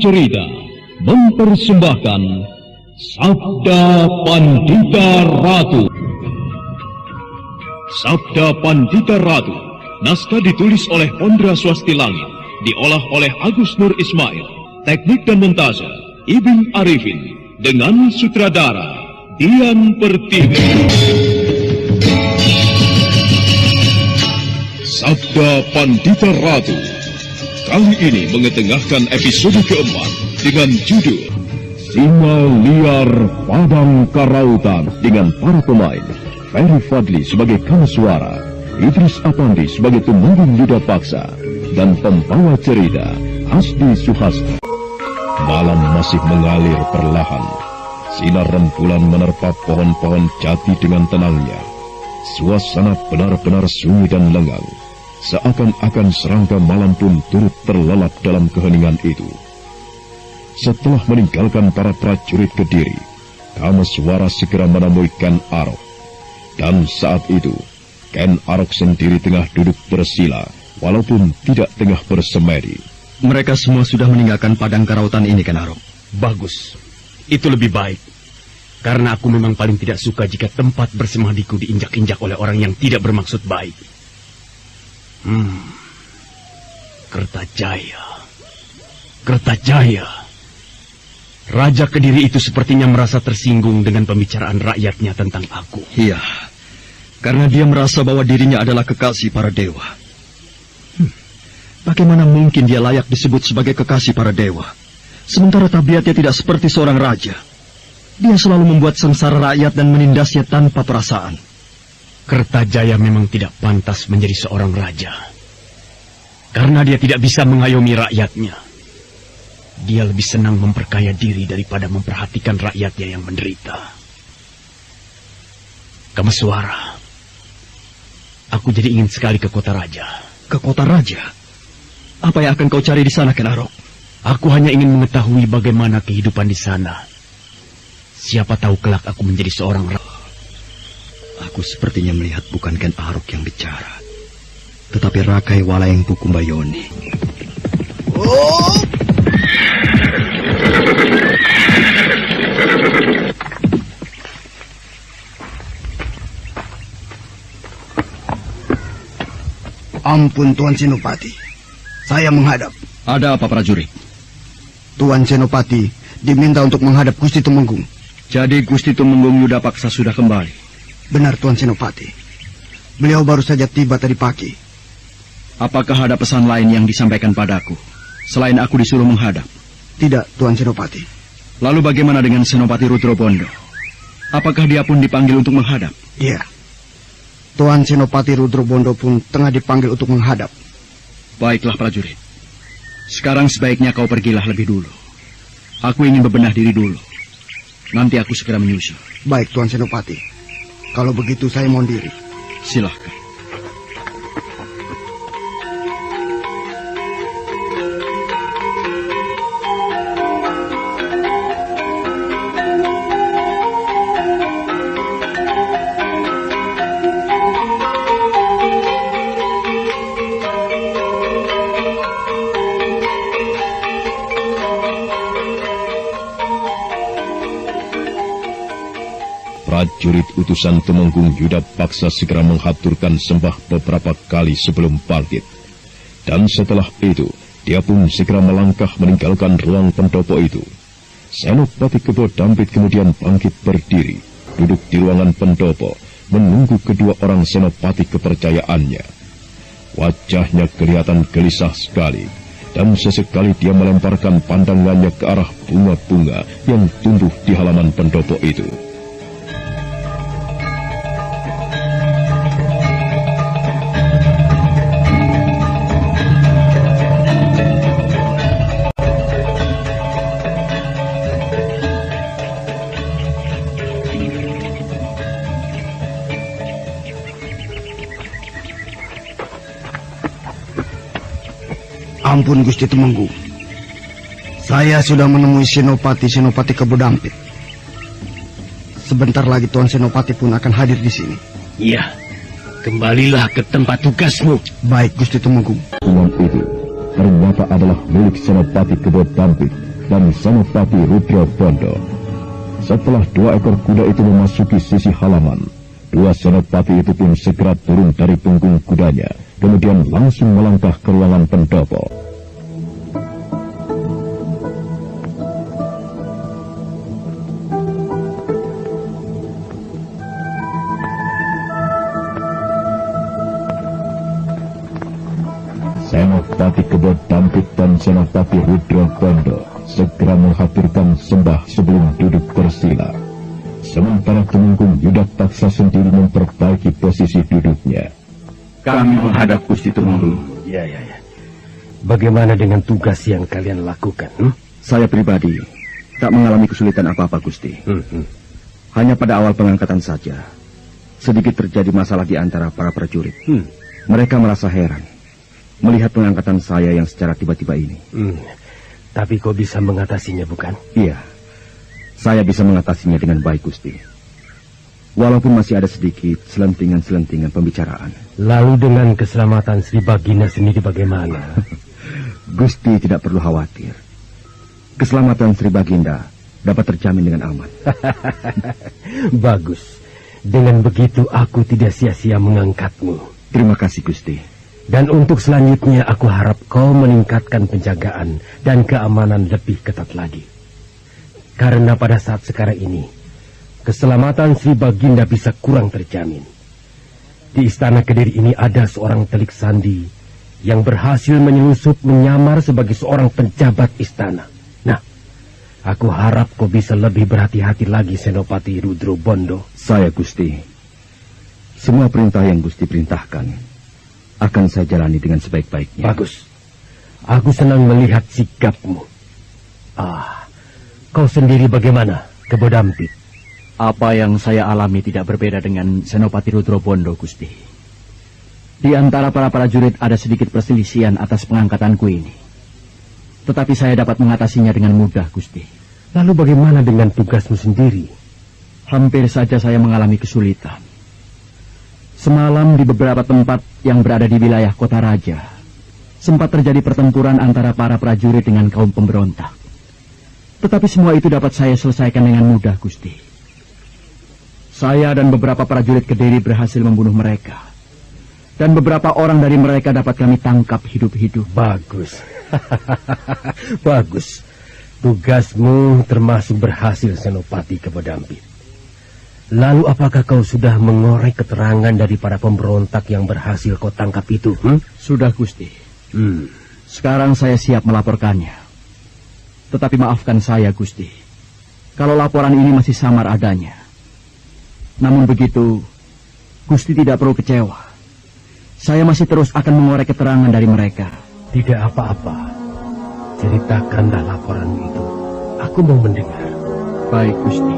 Cerita mempersembahkan Sabda Pandita Ratu. Sabda Pandita Ratu, naskah ditulis oleh Ondra Swasti Langit, diolah oleh Agus Nur Ismail, teknik dan montase Ibing Arifin, dengan sutradara Dian Pertiwi. Sabda Pandita Ratu kali ini mengetengahkan episode keempat dengan judul Singa Liar Padang Karautan, dengan para pemain Ferry Fadli sebagai Kameswara, Idris Apandi sebagai Tumenggung Yuda Paksa, dan pembawa cerita Hasdi Suhastra. Malam masih mengalir perlahan. Sinar rembulan menerpa pohon-pohon jati dengan tenangnya. Suasana benar-benar sunyi dan lengang. Seakan-akan serangga malam pun turut terlelap dalam keheningan itu. Setelah meninggalkan para prajurit Kediri, Kameswara segera menemui Ken Arok. Dan saat itu, Ken Arok sendiri tengah duduk bersila, walaupun tidak tengah bersemedi. Mereka semua sudah meninggalkan padang karautan ini, Ken Arok. Bagus, itu lebih baik. Karena aku memang paling tidak suka jika tempat bersemadiku diinjak-injak oleh orang yang tidak bermaksud baik. Kertajaya. Raja Kediri itu sepertinya merasa tersinggung dengan pembicaraan rakyatnya tentang aku. Iya, karena dia merasa bahwa dirinya adalah kekasih para dewa. Bagaimana mungkin dia layak disebut sebagai kekasih para dewa, sementara tabiatnya tidak seperti seorang raja? Dia selalu membuat sengsara rakyat dan menindasnya tanpa perasaan. Kertajaya memang tidak pantas menjadi seorang raja, karena dia tidak bisa mengayomi rakyatnya. Dia lebih senang memperkaya diri daripada memperhatikan rakyatnya yang menderita. Kameswara, aku jadi ingin sekali ke kota raja. Ke kota raja? Apa yang akan kau cari di sana, Ken Arok? Aku hanya ingin mengetahui bagaimana kehidupan di sana. Siapa tahu kelak aku menjadi seorang raja. Aku sepertinya melihat bukan Ken Arok yang bicara, tetapi Rakai Walayengpu Kumbayoni. Oh! Ampun, Tuan Senopati. Saya menghadap. Ada apa, prajurit? Tuan Senopati diminta untuk menghadap Gusti Tumenggung. Jadi Gusti Tumenggung Yuda Paksa sudah kembali? Benar, Tuan Senopati. Beliau baru saja tiba tadi pagi. Apakah ada pesan lain yang disampaikan padaku, selain aku disuruh menghadap? Tidak, Tuan Senopati. Lalu bagaimana dengan Senopati Rudrobondo? Apakah dia pun dipanggil untuk menghadap? Iya. Tuan Senopati Rudrobondo pun tengah dipanggil untuk menghadap. Baiklah, prajurit. Sekarang sebaiknya kau pergilah lebih dulu. Aku ingin bebenah diri dulu. Nanti aku segera menyusul. Baik, Tuan Senopati. Kalau begitu saya mohon diri. Silahkan. Prajurit utusan Tumenggung Yuda Paksa segera menghaturkan sembah beberapa kali sebelum bangkit. Dan setelah itu, dia pun segera melangkah meninggalkan ruang pendopo itu. Senopati Kebo Dampit kemudian bangkit berdiri, duduk di ruangan pendopo, menunggu kedua orang senopati kepercayaannya. Wajahnya kelihatan gelisah sekali, dan sesekali dia melemparkan pandangannya ke arah bunga-bunga yang tumbuh di halaman pendopo itu. Ampun, Gusti Tumenggung. Saya sudah menemui Senopati Kebo Dampit. Sebentar lagi Tuan Senopati pun akan hadir di sini. Iya, kembalilah ke tempat tugasmu. Baik, Gusti Tumenggung. Uang itu ternyata adalah milik Senopati Kebo Dampit dan Senopati Rudra Bondo. Setelah 2 ekor kuda itu memasuki sisi halaman, 2 senopati itu pun segera turun dari punggung kudanya, kemudian langsung melangkah ke ruangan pendopo. Senopati Kebo Dampit dan Senopati Rudra Bondo segera menghaturkan sembah sebelum duduk bersila. Sementara Tumenggung Yudataksa sendiri memperbaiki posisi duduknya. Kami menghadap Gusti Tumenggung. Ya. Bagaimana dengan tugas yang kalian lakukan? Saya pribadi tak mengalami kesulitan apa-apa, Gusti. Hanya pada awal pengangkatan saja, sedikit terjadi masalah di antara para prajurit. Mereka merasa heran melihat pengangkatan saya yang secara tiba-tiba ini. Tapi kau bisa mengatasinya, bukan? Iya, saya bisa mengatasinya dengan baik, Gusti. Walaupun masih ada sedikit selentingan-selentingan pembicaraan. Lalu dengan keselamatan Sri Baginda sendiri bagaimana? Gusti tidak perlu khawatir. Keselamatan Sri Baginda dapat terjamin dengan aman. Bagus. Dengan begitu aku tidak sia-sia mengangkatmu. Terima kasih, Gusti. Dan untuk selanjutnya aku harap kau meningkatkan penjagaan dan keamanan lebih ketat lagi. Karena pada saat sekarang ini, keselamatan Sri Baginda bisa kurang terjamin. Di Istana Kediri ini ada seorang telik sandi yang berhasil menyelusup menyamar sebagai seorang penjabat istana. Nah, aku harap kau bisa lebih berhati-hati lagi, Senopati Rudra Bondo. Saya, Gusti. Semua perintah yang Gusti perintahkan akan saya jalani dengan sebaik-baiknya. Bagus. Aku senang melihat sikapmu. Kau sendiri bagaimana, Kebo Dampit? Apa yang saya alami tidak berbeda dengan Senopati Rudra Bondo, Gusti. Di antara para prajurit ada sedikit perselisihan atas pengangkatanku ini. Tetapi saya dapat mengatasinya dengan mudah, Gusti. Lalu bagaimana dengan tugasmu sendiri? Hampir saja saya mengalami kesulitan. Semalam di beberapa tempat yang berada di wilayah kota raja, sempat terjadi pertempuran antara para prajurit dengan kaum pemberontak. Tetapi semua itu dapat saya selesaikan dengan mudah, Gusti. Saya dan beberapa prajurit Kediri berhasil membunuh mereka. Dan beberapa orang dari mereka dapat kami tangkap hidup-hidup. Bagus. Bagus. Tugasmu termasuk berhasil, Senopati Kebo Dampit. Lalu apakah kau sudah mengorek keterangan dari para pemberontak yang berhasil kau tangkap itu? Sudah, Gusti. Sekarang saya siap melaporkannya. Tetapi maafkan saya, Gusti, kalau laporan ini masih samar adanya. Namun begitu, Gusti tidak perlu kecewa. Saya masih terus akan mengorek keterangan dari mereka. Tidak apa-apa. Ceritakanlah laporanmu itu. Aku mau mendengar. Baik, Gusti.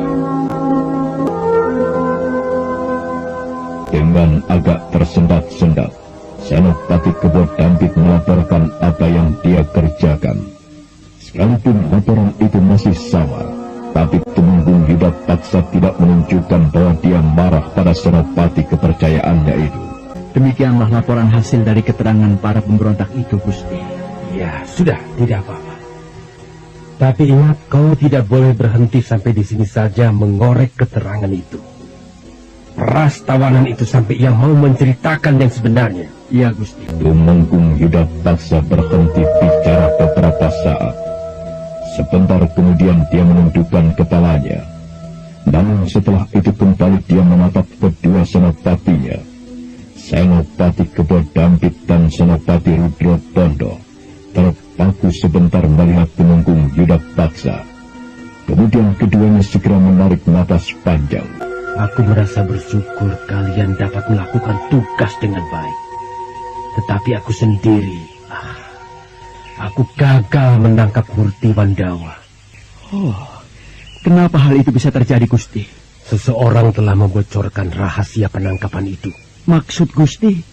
Dengan agak tersendat-sendat, Senopati Kebo Dampit melaporkan apa yang dia kerjakan. Sekalipun laporan itu masih samar, tapi Tumenggung Yudataksa tidak menunjukkan bahwa dia marah pada Senopati kepercayaannya itu. Demikianlah laporan hasil dari keterangan para pemberontak itu, Gusti. Ya, sudah, tidak apa-apa. Tapi ingat, kau tidak boleh berhenti sampai di sini saja mengorek keterangan itu. Peras tawanan itu sampai ia mau menceritakan yang sebenarnya. Iya, Gusti. Tumenggung Yudataksa berhenti bicara beberapa saat. Sebentar kemudian dia menundukkan kepalanya. Namun setelah itu kembali dia menatap kedua senopatinya, Senopati Kebo Dampit dan Senopati Rudra Bondo. Terpaku sebentar melihat Tumenggung Yudataksa. Kemudian keduanya segera menarik napas panjang. Aku merasa bersyukur kalian dapat melakukan tugas dengan baik. Tetapi aku sendiri, aku gagal menangkap Murti Wandawa. Kenapa hal itu bisa terjadi, Gusti? Seseorang telah membocorkan rahasia penangkapan itu. Maksud Gusti,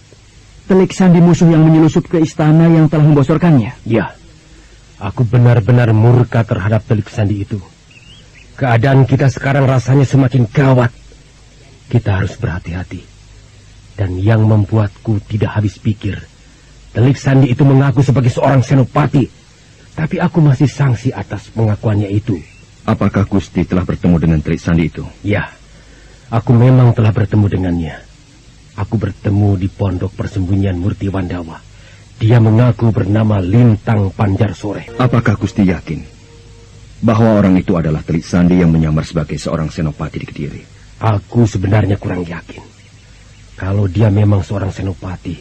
telik sandi musuh yang menyelusup ke istana yang telah membocorkannya? Ya, aku benar-benar murka terhadap telik sandi itu. Keadaan kita sekarang rasanya semakin gawat. Kita harus berhati-hati. Dan yang membuatku tidak habis pikir, telik sandi itu mengaku sebagai seorang senopati. Tapi aku masih sangsi atas pengakuannya itu. Apakah Gusti telah bertemu dengan Telik Sandi itu? Ya, aku memang telah bertemu dengannya. Aku bertemu di pondok persembunyian Murti Wandawa. Dia mengaku bernama Lintang Panjar Sore. Apakah Gusti yakin bahwa orang itu adalah Telik Sandi yang menyamar sebagai seorang senopati di Kediri? Aku sebenarnya kurang yakin. Kalau dia memang seorang senopati,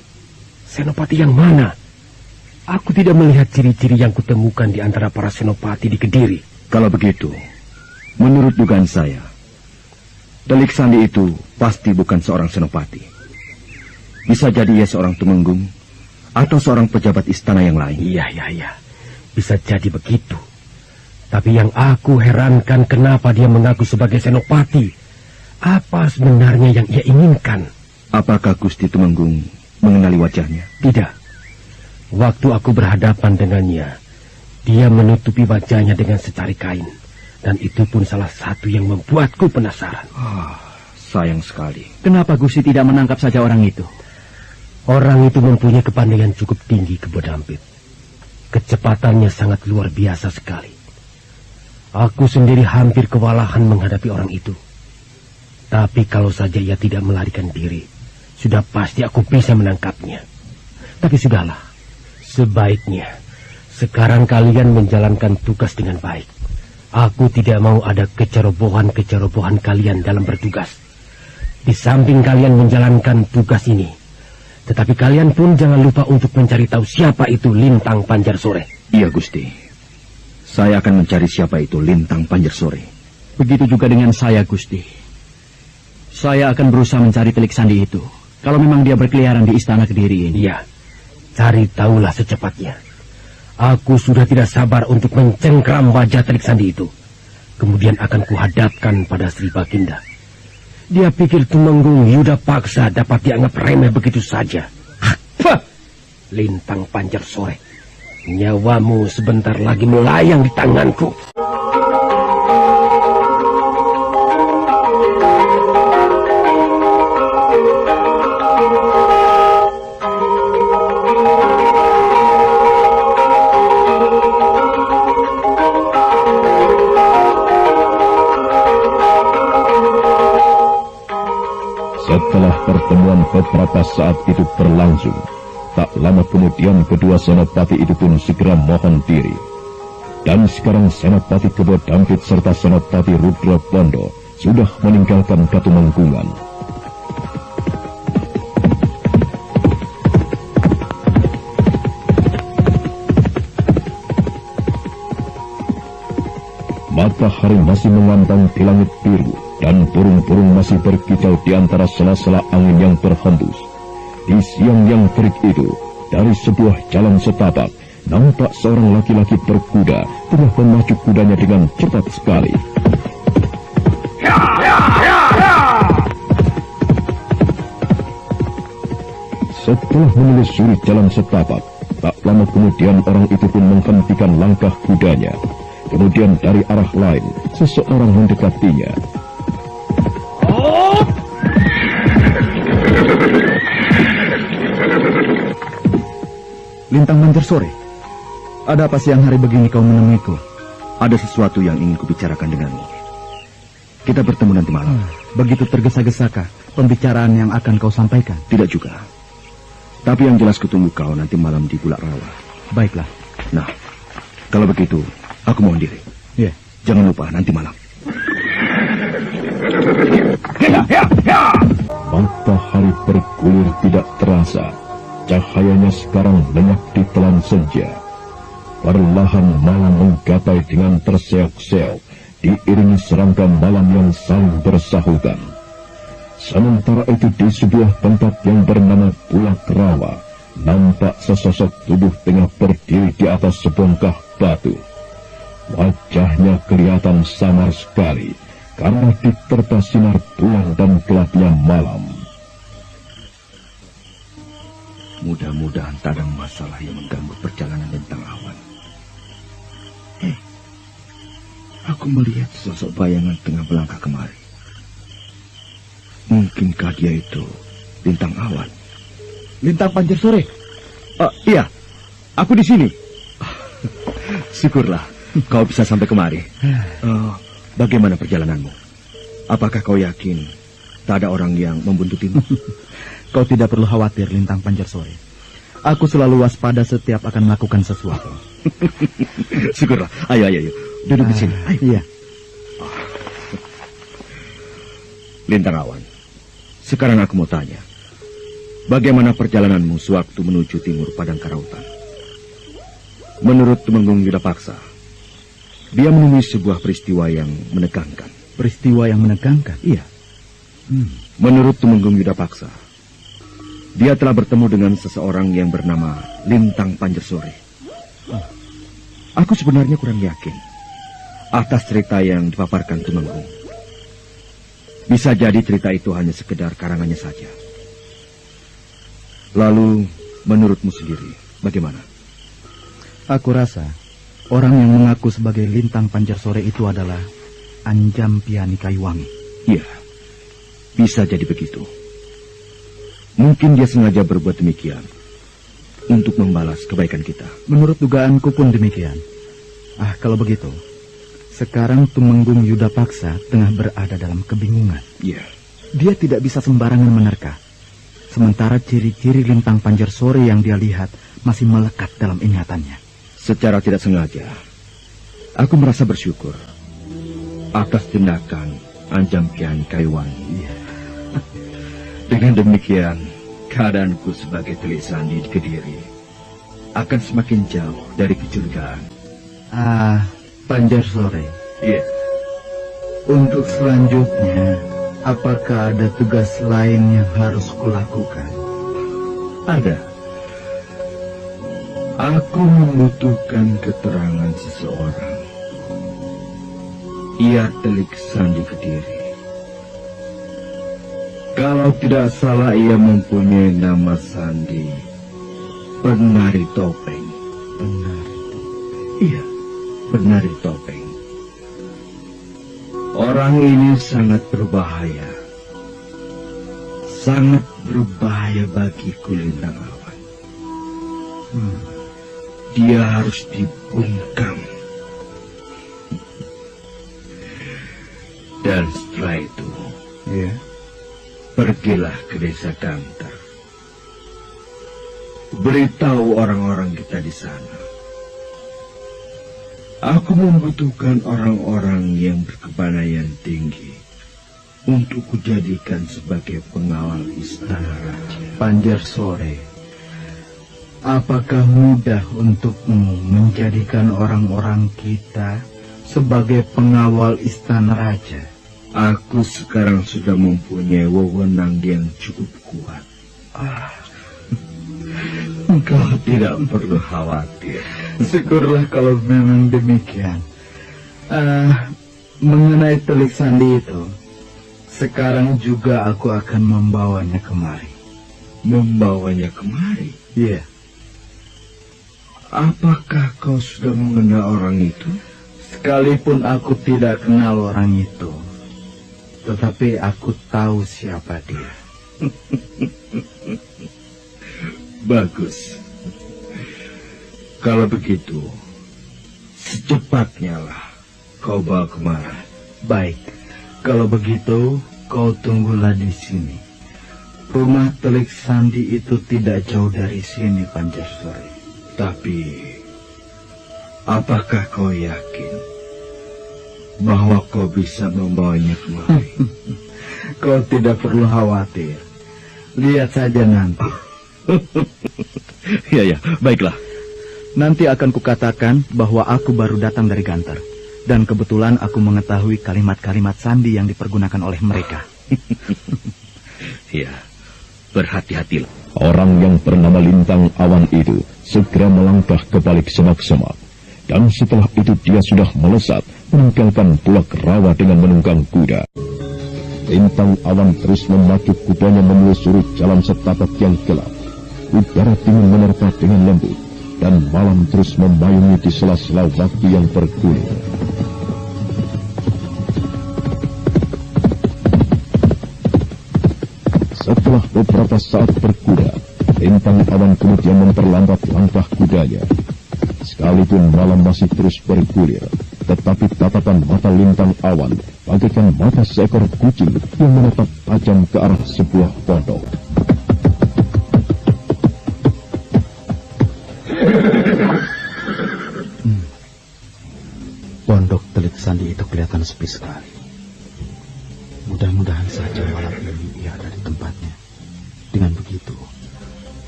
senopati yang mana? Aku tidak melihat ciri-ciri yang kutemukan di antara para senopati di Kediri. Kalau begitu, menurut dugaan saya, Telik Sandi itu pasti bukan seorang senopati. Bisa jadi ia seorang tumenggung atau seorang pejabat istana yang lain. Iya. Bisa jadi begitu. Tapi yang aku herankan, kenapa dia mengaku sebagai senopati? Apa sebenarnya yang ia inginkan? Apakah Gusti Tumenggung mengenali wajahnya? Tidak. Waktu aku berhadapan dengannya, dia menutupi wajahnya dengan secari kain. Dan itu pun salah satu yang membuatku penasaran. Sayang sekali. Kenapa Gusti tidak menangkap saja orang itu? Orang itu mempunyai kepandaian cukup tinggi, Kebo Dampit. Kecepatannya sangat luar biasa sekali. Aku sendiri hampir kewalahan menghadapi orang itu. Tapi kalau saja ia tidak melarikan diri, sudah pasti aku bisa menangkapnya. Tapi sudahlah, sebaiknya sekarang kalian menjalankan tugas dengan baik. Aku tidak mau ada kecerobohan-kecerobohan kalian dalam bertugas. Di samping kalian menjalankan tugas ini, tetapi kalian pun jangan lupa untuk mencari tahu siapa itu Lintang Panjar Sore. Iya, Gusti. Saya akan mencari siapa itu Lintang Panjar Sore. Begitu juga dengan saya, Gusti. Saya akan berusaha mencari Telik Sandi itu. Kalau memang dia berkeliaran di istana Kediri ini. Iya, cari tahulah secepatnya. Aku sudah tidak sabar untuk mencengkram wajah Telik Sandi itu. Kemudian akan kuhadapkan pada Sri Baginda. Dia pikir Tumenggung Yuda Paksa dapat dianggap remeh begitu saja. Apa? Lintang Panjar Sore, nyawamu sebentar lagi melayang di tanganku. Setelah pertemuan beberapa saat itu berlangsung, tak lama kemudian kedua senopati itu pun segera mohon diri. Dan sekarang Senopati Kebo Dampit serta Senopati Rudra Bondo sudah meninggalkan Katumenggungan. Matahari masih mengambang di langit biru, dan burung-burung masih berkicau di antara sela-sela angin yang berhembus. Di siang yang terik itu, dari sebuah jalan setapak, nampak seorang laki-laki berkuda tengah memacu kudanya dengan cepat sekali. Setelah menelusuri jalan setapak, tak lama kemudian orang itu pun menghentikan langkah kudanya. Kemudian dari arah lain, seseorang mendekatinya. Lintang Panjar Sore, ada apa siang hari begini kau menemuiku? Ada sesuatu yang ingin kubicarakan denganmu. Kita bertemu nanti malam. Begitu tergesa-gesakah pembicaraan yang akan kau sampaikan? Tidak juga. Tapi yang jelas kutunggu kau nanti malam di Bulak Rawa. Baiklah. Nah, kalau begitu, aku mohon diri. Ya. Jangan lupa nanti malam. Matahari bergulir tidak terasa. Cahayanya sekarang lenyap di telan senja. Perlahan malam menggapai dengan terseok-seok, diiringi serangga malam yang saling bersahutan. Sementara itu di sebuah tempat yang bernama Bulak Rawa, nampak sesosok tubuh tengah berdiri di atas sebongkah batu. Wajahnya kelihatan samar sekali karena diterpa sinar bulan dan gelapnya malam. Mudah-mudahan tak ada masalah yang mengganggu perjalanan Lintang Awan. Aku melihat sosok bayangan tengah melangkah kemari. Mungkinkah dia itu Lintang Awan? Lintang Panjar Sore. Iya, aku di sini. Syukurlah kau bisa sampai kemari. Bagaimana perjalananmu? Apakah kau yakin tak ada orang yang membuntutimu? Kau tidak perlu khawatir, Lintang Pancarsori. Aku selalu waspada setiap akan melakukan sesuatu. Syukurlah. Ayo. Duduk di sini. Ayo. Iya. Lintang Awan, sekarang aku mau tanya. Bagaimana perjalananmu sewaktu menuju timur Padang Karautan? Menurut Tumenggung Yudapaksa, dia menemui sebuah peristiwa yang menegangkan. Peristiwa yang menegangkan? Iya. Menurut Tumenggung Yudapaksa, dia telah bertemu dengan seseorang yang bernama Lintang Pancarsori. Aku sebenarnya kurang yakin atas cerita yang dipaparkan Tumenggung. Bisa jadi cerita itu hanya sekedar karangannya saja. Lalu, menurutmu sendiri, bagaimana? Aku rasa orang yang mengaku sebagai Lintang Pancarsori itu adalah Anjam Piani Kayuwangi. Iya, bisa jadi begitu. Mungkin dia sengaja berbuat demikian untuk membalas kebaikan kita. Menurut dugaanku pun demikian. Kalau begitu, sekarang Tumenggung Yudapaksa tengah berada dalam kebingungan. Iya. Dia tidak bisa sembarangan menerka. Sementara ciri-ciri Lintang Pancarsori yang dia lihat masih melekat dalam ingatannya. Secara tidak sengaja, aku merasa bersyukur atas tindakan Anjam Piani Kayuwangi. Iya. Dengan demikian, keadaanku sebagai Telik Sandi di Kediri akan semakin jauh dari kecurigaan. Pancarsori. Iya. Untuk selanjutnya, apakah ada tugas lain yang harus kulakukan? Ada. Aku membutuhkan keterangan seseorang. Ia Telik Sandi Kediri. Kalau tidak salah, ia mempunyai nama sandi Penari Topeng. Penari. Iya, Penari Topeng. Orang ini sangat berbahaya. Sangat berbahaya bagiku, Lintang Awan. Dia harus dibungkam. Dan setelah itu, pergilah ke desa Gantar. Beritahu orang-orang kita di sana. Aku membutuhkan orang-orang yang berkepandaian tinggi untuk kujadikan sebagai pengawal istana raja. Pancarsori, apakah mudah untukmu menjadikan orang-orang kita sebagai pengawal istana raja? Aku sekarang sudah mempunyai wewenang yang cukup kuat. Engkau tidak perlu khawatir. Syukurlah kalau memang demikian. Mengenai Telik Sandi itu, sekarang juga aku akan membawanya kemari. Membawanya kemari? Iya. Apakah kau sudah mengenal orang itu? Sekalipun aku tidak kenal orang itu, tetapi aku tahu siapa dia. Bagus. Kalau begitu, secepatnya lah kau bawa kemari. Baik, kalau begitu kau tunggulah di sini. Rumah Telik Sandi itu tidak jauh dari sini, Pancarsori. Tapi, apakah kau yakin bahwa kau bisa membawanya kemari? Kau tidak perlu khawatir. Lihat saja nanti. Ya, baiklah. Nanti akan kukatakan bahwa aku baru datang dari Gantar. Dan kebetulan aku mengetahui kalimat-kalimat sandi yang dipergunakan oleh mereka. Ya, berhati-hatilah. Orang yang bernama Lintang Awan itu segera melangkah ke balik semak-semak. Dan setelah itu dia sudah melesat meninggalkan Pulau Rawa dengan menunggang kuda. Lintang Awan terus memacu kudanya menelusuri jalan setapak yang gelap. Udara dingin menerpa dengan lembut, dan malam terus membayungi di sela-sela waktu yang bergulir. Setelah beberapa saat berkuda, Lintang Awan kemudian memperlambat langkah kudanya. Sekalipun malam masih terus bergulir, tetapi tatapan mata Lintang Awan bagaikan mata seekor kucing yang menatap tajam ke arah sebuah pondok. Pondok Telik Sandi itu kelihatan sepi sekali. Mudah-mudahan saja malam ini ia ada di tempatnya. Dengan begitu,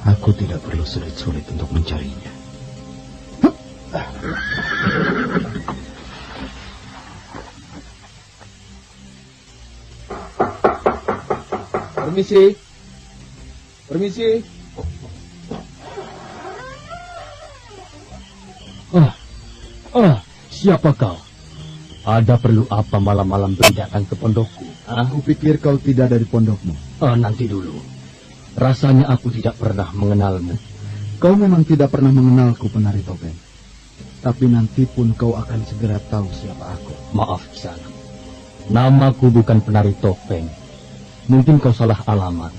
aku tidak perlu sulit-sulit untuk mencarinya. Permisi. Permisi. Siapa kau? Ada perlu apa malam-malam datang ke pondokku? Aku pikir kau tidak dari pondokmu. Nanti dulu. Rasanya aku tidak pernah mengenalmu. Kau memang tidak pernah mengenalku, penari topeng. Tapi nanti pun kau akan segera tahu siapa aku. Maaf, Kisanak. Namaku bukan penari topeng. Mungkin kau salah alamat.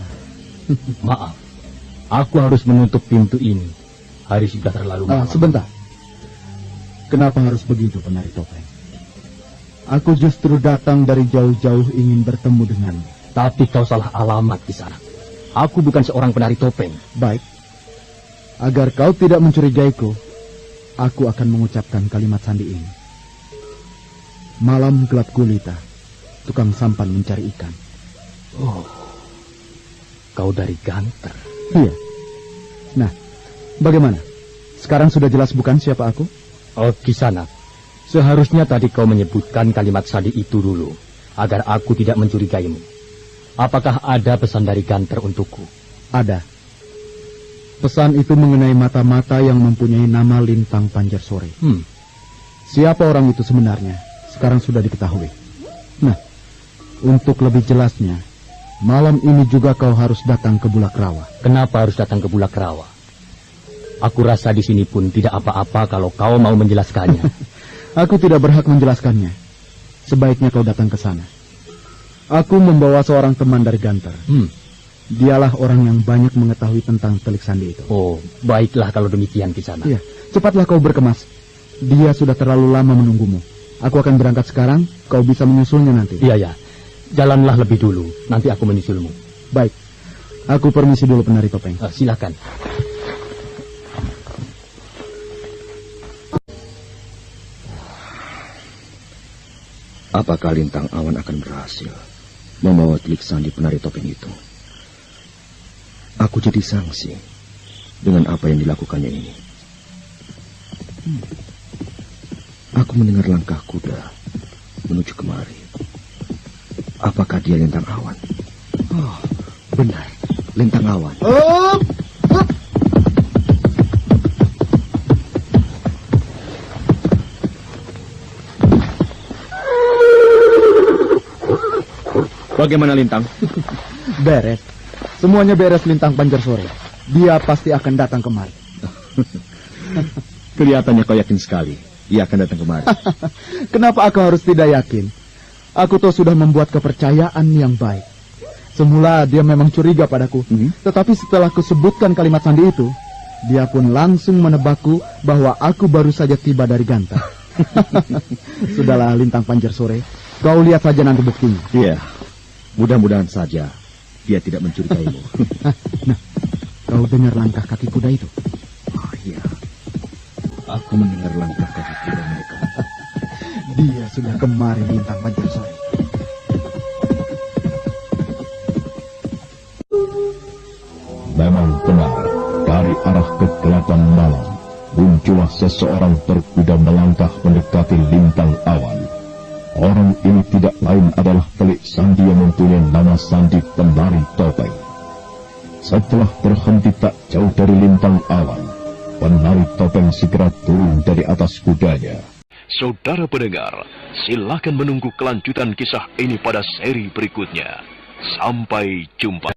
Maaf. Aku harus menutup pintu ini. Hari sudah terlalu malam. Sebentar. Kenapa harus begitu, penari topeng? Aku justru datang dari jauh-jauh ingin bertemu denganmu. Tapi kau salah alamat, Kisanak. Aku bukan seorang penari topeng. Baik. Agar kau tidak mencurigaiku, aku akan mengucapkan kalimat sandi ini. Malam gelap gulita, tukang sampan mencari ikan. Oh, kau dari Ganter. Iya. Nah, bagaimana? Sekarang sudah jelas bukan siapa aku? Oh, Kisanak. Seharusnya tadi kau menyebutkan kalimat sandi itu dulu, agar aku tidak mencurigaimu. Apakah ada pesan dari Ganter untukku? Ada. Pesan itu mengenai mata-mata yang mempunyai nama Lintang Panjar Sore. Siapa orang itu sebenarnya? Sekarang sudah diketahui. Nah, untuk lebih jelasnya, malam ini juga kau harus datang ke Bulak Rawa. Kenapa harus datang ke Bulak Rawa? Aku rasa di sini pun tidak apa-apa kalau kau mau menjelaskannya. Aku tidak berhak menjelaskannya. Sebaiknya kau datang ke sana. Aku membawa seorang teman dari Ganter. Dialah orang yang banyak mengetahui tentang Telik Sandi itu. Oh, baiklah kalau demikian, Kisanak. Iya, cepatlah kau berkemas. Dia sudah terlalu lama menunggumu. Aku akan berangkat sekarang, kau bisa menyusulnya nanti. Iya. Jalanlah lebih dulu, nanti aku menyusulmu. Baik, aku permisi dulu, penari topeng. Silakan. Apakah Lintang Awan akan berhasil membawa Telik Sandi penari topeng itu? Aku jadi sangsi dengan apa yang dilakukannya ini. Aku mendengar langkah kuda menuju kemari. Apakah dia Lintang Awan? Oh, benar, Lintang Awan. Bagaimana Lintang? Beres. Semuanya beres, Lintang Panjar Sore. Dia pasti akan datang kemari. Kelihatannya kau yakin sekali dia akan datang kemari. Kenapa aku harus tidak yakin? Aku tuh sudah membuat kepercayaan yang baik. Semula dia memang curiga padaku. Tetapi setelah kusebutkan kalimat sandi itu, dia pun langsung menebakku bahwa aku baru saja tiba dari Ganter. Sudahlah, Lintang Panjar Sore. Kau lihat saja nanti buktinya. Iya. Mudah-mudahan saja dia tidak mencurigaimu. Nah, kau dengar langkah kaki kuda itu? Oh iya, aku mendengar langkah kaki kuda mereka. Dia sudah kemari, Lintang Panjar Sore. Memang benar, dari arah kegelapan malam muncullah seseorang berkuda melangkah mendekati Lintang Awan. Orang ini tidak lain adalah Telik Sandi yang mempunyai nama sandi penari topeng. Setelah berhenti tak jauh dari Lintang Awan, penari topeng segera turun dari atas kudanya. Saudara pendengar, silakan menunggu kelanjutan kisah ini pada seri berikutnya. Sampai jumpa.